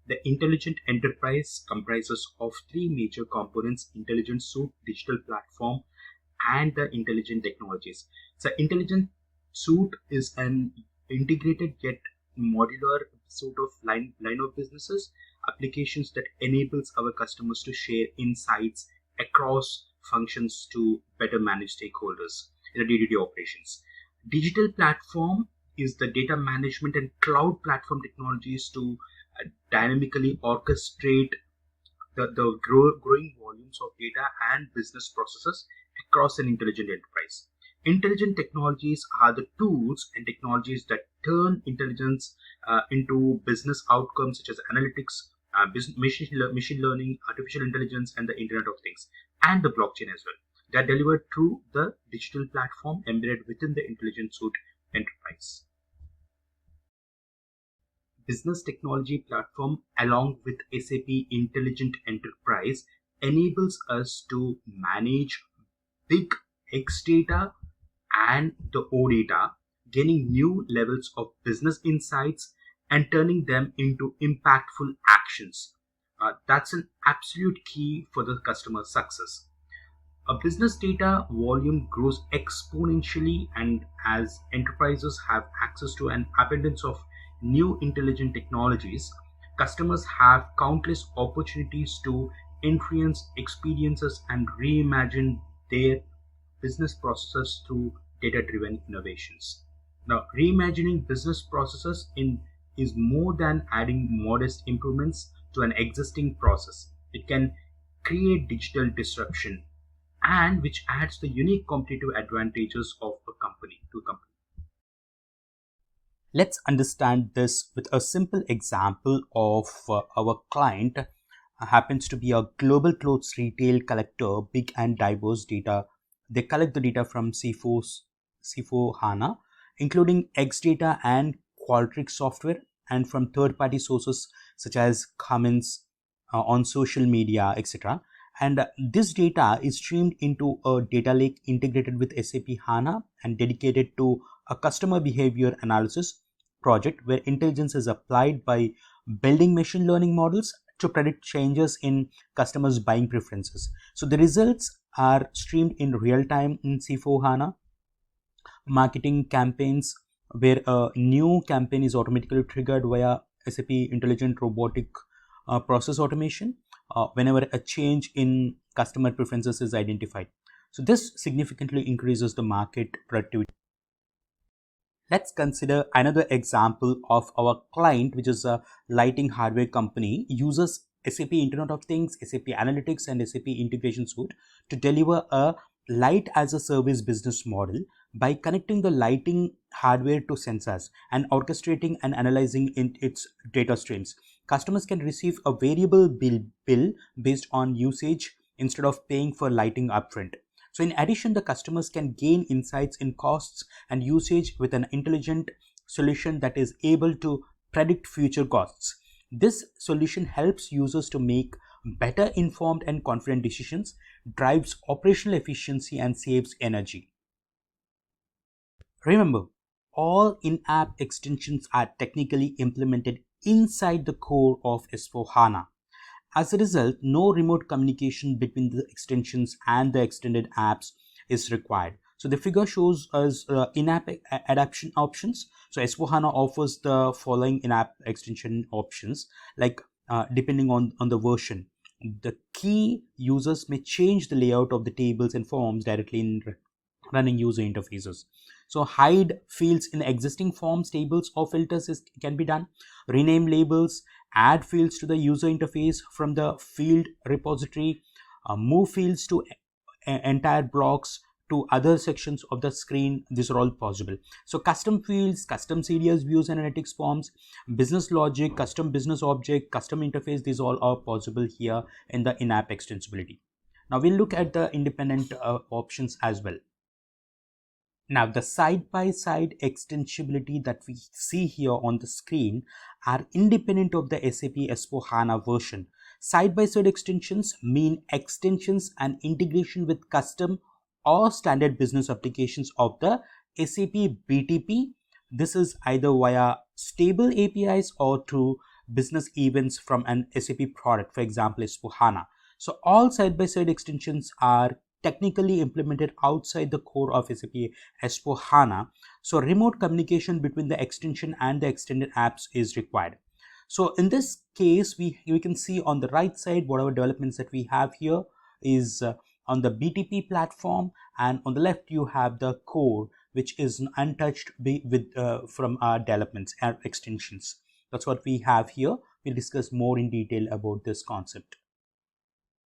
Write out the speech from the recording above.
The intelligent enterprise comprises of three major components: intelligent suite, digital platform, and the intelligent technologies. So intelligent suite is an integrated yet modular sort of line of businesses applications that enables our customers to share insights across functions to better manage stakeholders in the day-to-day operations. Digital platform is the data management and cloud platform technologies to dynamically orchestrate the growing volumes of data and business processes across an intelligent enterprise. Intelligent technologies are the tools and technologies that turn intelligence into business outcomes such as analytics, machine learning, artificial intelligence, and the Internet of Things, and the blockchain as well. They are delivered through the digital platform embedded within the intelligent suite enterprise. Business technology platform along with SAP Intelligent Enterprise enables us to manage big X data and the O data, gaining new levels of business insights and turning them into impactful actions. That's an absolute key for the customer success. A business data volume grows exponentially, and as enterprises have access to an abundance of new intelligent technologies, customers have countless opportunities to influence experiences and reimagine their business processes through data driven innovations. Now, reimagining business processes in is more than adding modest improvements to an existing process. It can create digital disruption and which adds the unique competitive advantages of a company to a company. Let's understand this with a simple example of our client happens to be a global clothes retail collector, big and diverse data. They collect the data from C4HANA, including X data and Qualtrics software, and from third-party sources such as comments on social media, etc. And this data is streamed into a data lake integrated with SAP HANA and dedicated to a customer behavior analysis project where intelligence is applied by building machine learning models to predict changes in customers' buying preferences. So the results are streamed in real time in C4 HANA. Marketing campaigns where a new campaign is automatically triggered via SAP Intelligent Robotic Process Automation whenever a change in customer preferences is identified. So this significantly increases the market productivity. Let's consider another example of our client, which is a lighting hardware company, uses SAP Internet of Things, SAP Analytics, and SAP Integration Suite to deliver a light as a service business model by connecting the lighting hardware to sensors and orchestrating and analyzing its data streams. Customers can receive a variable bill based on usage instead of paying for lighting upfront. So in addition, the customers can gain insights in costs and usage with an intelligent solution that is able to predict future costs. This solution helps users to make better informed and confident decisions, drives operational efficiency, and saves energy. Remember, all in-app extensions are technically implemented inside the core of S4HANA. As a result, no remote communication between the extensions and the extended apps is required. So the figure shows us in-app adaptation options. So S4HANA offers the following in-app extension options, like depending on the version. The key users may change the layout of the tables and forms directly in running user interfaces. So hide fields in existing forms, tables, or filters can be done. Rename labels, add fields to the user interface from the field repository, move fields to entire blocks to other sections of the screen. These are all possible. So custom fields, custom CDS views, analytics forms, business logic, custom business object, custom interface, these all are possible here in the in-app extensibility. Now we'll look at the independent options as well. Now, the side-by-side extensibility that we see here on the screen are independent of the SAP S4HANA version. Side-by-side extensions mean extensions and integration with custom or standard business applications of the SAP BTP. This is either via stable APIs or through business events from an SAP product, for example, S4HANA. So all side-by-side extensions are technically implemented outside the core of SAP S4HANA. So remote communication between the extension and the extended apps is required. So in this case, we can see on the right side, whatever developments that we have here is on the BTP platform, and on the left you have the core, which is untouched with from our developments and extensions. That's what we have here. We'll discuss more in detail about this concept.